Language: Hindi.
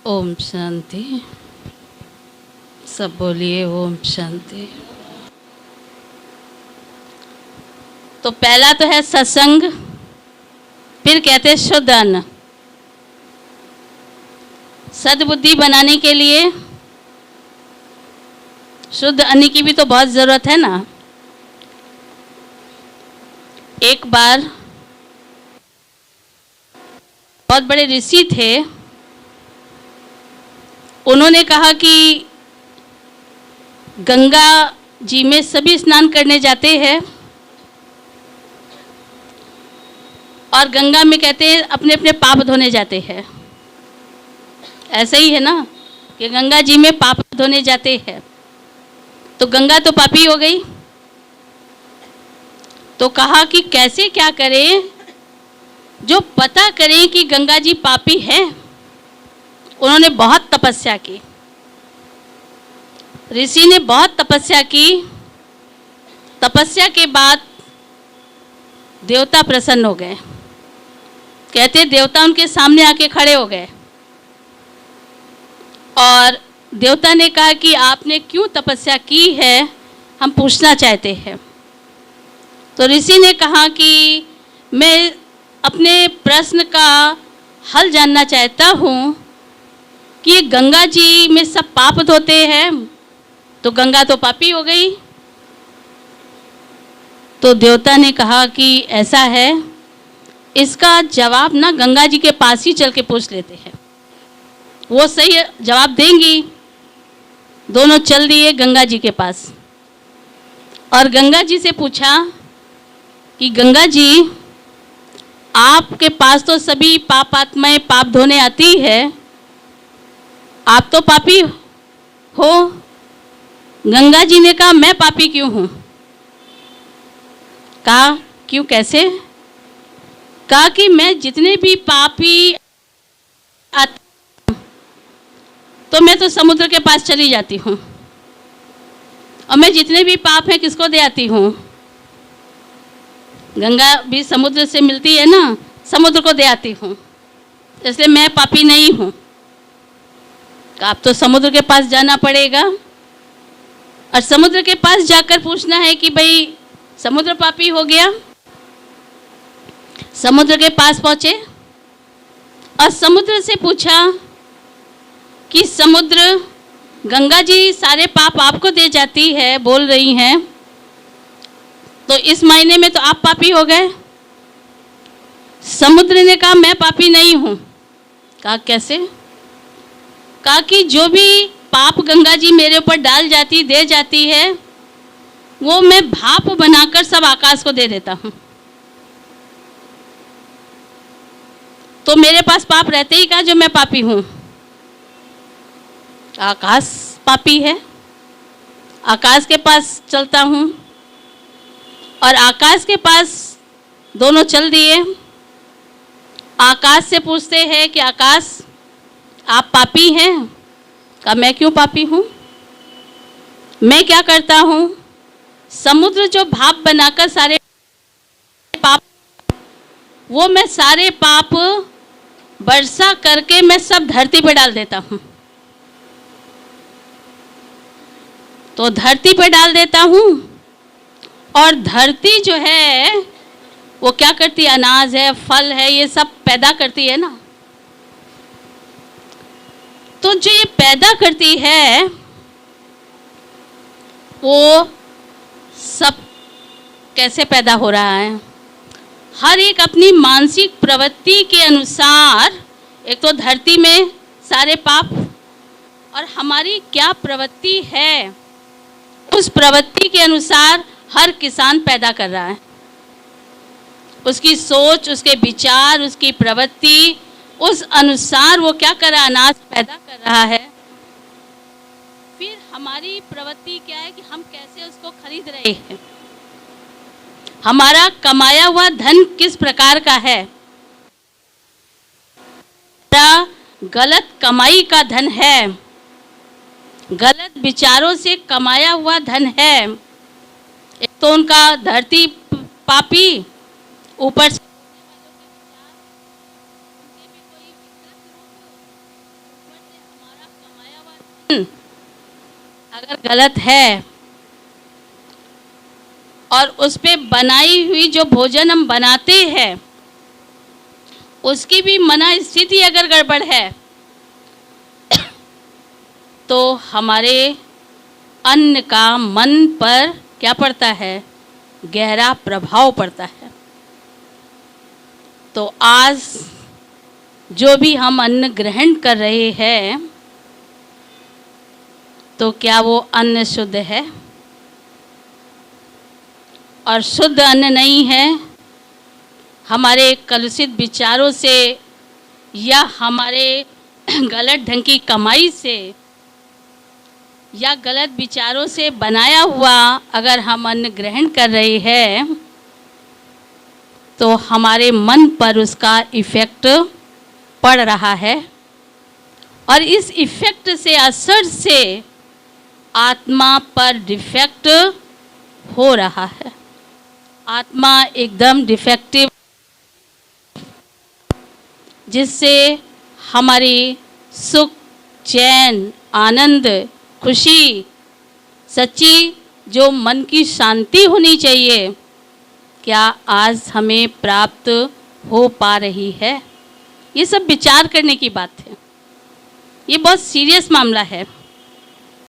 ओम शांति। सब बोलिए ओम शांति। तो पहला तो है सत्संग, फिर कहते हैं शुद्ध अन्न। सद्बुद्धि बनाने के लिए शुद्ध अन्न की भी तो बहुत ज़रूरत है ना। एक बार बहुत बड़े ऋषि थे, उन्होंने कहा कि गंगा जी में सभी स्नान करने जाते हैं और गंगा में कहते हैं अपने अपने पाप धोने जाते हैं। ऐसा ही है ना कि गंगा जी में पाप धोने जाते हैं, तो गंगा तो पापी हो गई। तो कहा कि कैसे क्या करें जो पता करें कि गंगा जी पापी है। उन्होंने बहुत तपस्या की, ऋषि ने बहुत तपस्या की। तपस्या के बाद देवता प्रसन्न हो गए। कहते देवता उनके सामने आके खड़े हो गए और देवता ने कहा कि आपने क्यों तपस्या की है, हम पूछना चाहते हैं। तो ऋषि ने कहा कि मैं अपने प्रश्न का हल जानना चाहता हूँ कि गंगा जी में सब पाप धोते हैं, तो गंगा तो पापी हो गई। तो देवता ने कहा कि ऐसा है, इसका जवाब ना गंगा जी के पास ही चल के पूछ लेते हैं, वो सही जवाब देंगी। दोनों चल दिए गंगा जी के पास और गंगा जी से पूछा कि गंगा जी, आपके पास तो सभी पाप आत्माएं पाप धोने आती है, आप तो पापी हो। गंगा जी ने कहा मैं पापी क्यों हूँ? कहा क्यों, कैसे? कहा कि मैं जितने भी पापी आते तो मैं तो समुद्र के पास चली जाती हूँ और मैं जितने भी पाप हैं किसको दे आती हूँ? गंगा भी समुद्र से मिलती है ना, समुद्र को दे आती हूँ, इसलिए मैं पापी नहीं हूँ। आप तो समुद्र के पास जाना पड़ेगा और समुद्र के पास जाकर पूछना है कि भाई समुद्र पापी हो गया। समुद्र के पास पहुँचे और समुद्र से पूछा कि समुद्र, गंगा जी सारे पाप आपको दे जाती है बोल रही हैं, तो इस महीने में तो आप पापी हो गए। समुद्र ने कहा मैं पापी नहीं हूँ। कहा कैसे? कहा कि जो भी पाप गंगा जी मेरे ऊपर डाल जाती दे जाती है, वो मैं भाप बनाकर सब आकाश को दे देता हूँ। तो मेरे पास पाप रहते ही कहा जो मैं पापी हूँ? आकाश पापी है, आकाश के पास चलता हूँ और आकाश के पास दोनों चल दिए। आकाश से पूछते हैं कि आकाश आप पापी हैं? कहा मैं क्यों पापी हूँ? मैं क्या करता हूँ? समुद्र जो भाप बनाकर सारे पाप, वो मैं सारे पाप वर्षा करके मैं सब धरती पे डाल देता हूँ। तो धरती पे डाल देता हूँ और धरती जो है वो क्या करती है? अनाज है, फल है, ये सब पैदा करती है ना। तो जो ये पैदा करती है वो सब कैसे पैदा हो रहा है? हर एक अपनी मानसिक प्रवृत्ति के अनुसार, एक तो धरती में सारे पाप और हमारी क्या प्रवृत्ति है, उस प्रवृत्ति के अनुसार हर किसान पैदा कर रहा है। उसकी सोच, उसके विचार, उसकी प्रवृत्ति, उस अनुसार वो क्या कर रहा है? अनाज पैदा कर रहा है। फिर हमारी प्रवृत्ति क्या है कि हम कैसे उसको खरीद रहे हैं। हमारा कमाया हुआ धन किस प्रकार का है? गलत कमाई का धन है, गलत विचारों से कमाया हुआ धन है। एक तो उनका धरती पापी, ऊपर से अगर गलत है और उस पे बनाई हुई जो भोजन हम बनाते हैं उसकी भी मना स्थिति अगर गड़बड़ है तो हमारे अन्न का मन पर क्या पड़ता है, गहरा प्रभाव पड़ता है। तो आज जो भी हम अन्न ग्रहण कर रहे हैं तो क्या वो अन्न शुद्ध है? और शुद्ध अन्न नहीं है, हमारे कलुषित विचारों से या हमारे गलत ढंग की कमाई से या गलत विचारों से बनाया हुआ अगर हम अन्न ग्रहण कर रहे हैं तो हमारे मन पर उसका इफ़ेक्ट पड़ रहा है और इस इफ़ेक्ट से, असर से आत्मा पर डिफेक्ट हो रहा है। आत्मा एकदम डिफेक्टिव, जिससे हमारी सुख, चैन, आनंद, खुशी, सच्ची जो मन की शांति होनी चाहिए, क्या आज हमें प्राप्त हो पा रही है? ये सब विचार करने की बात है। ये बहुत सीरियस मामला है।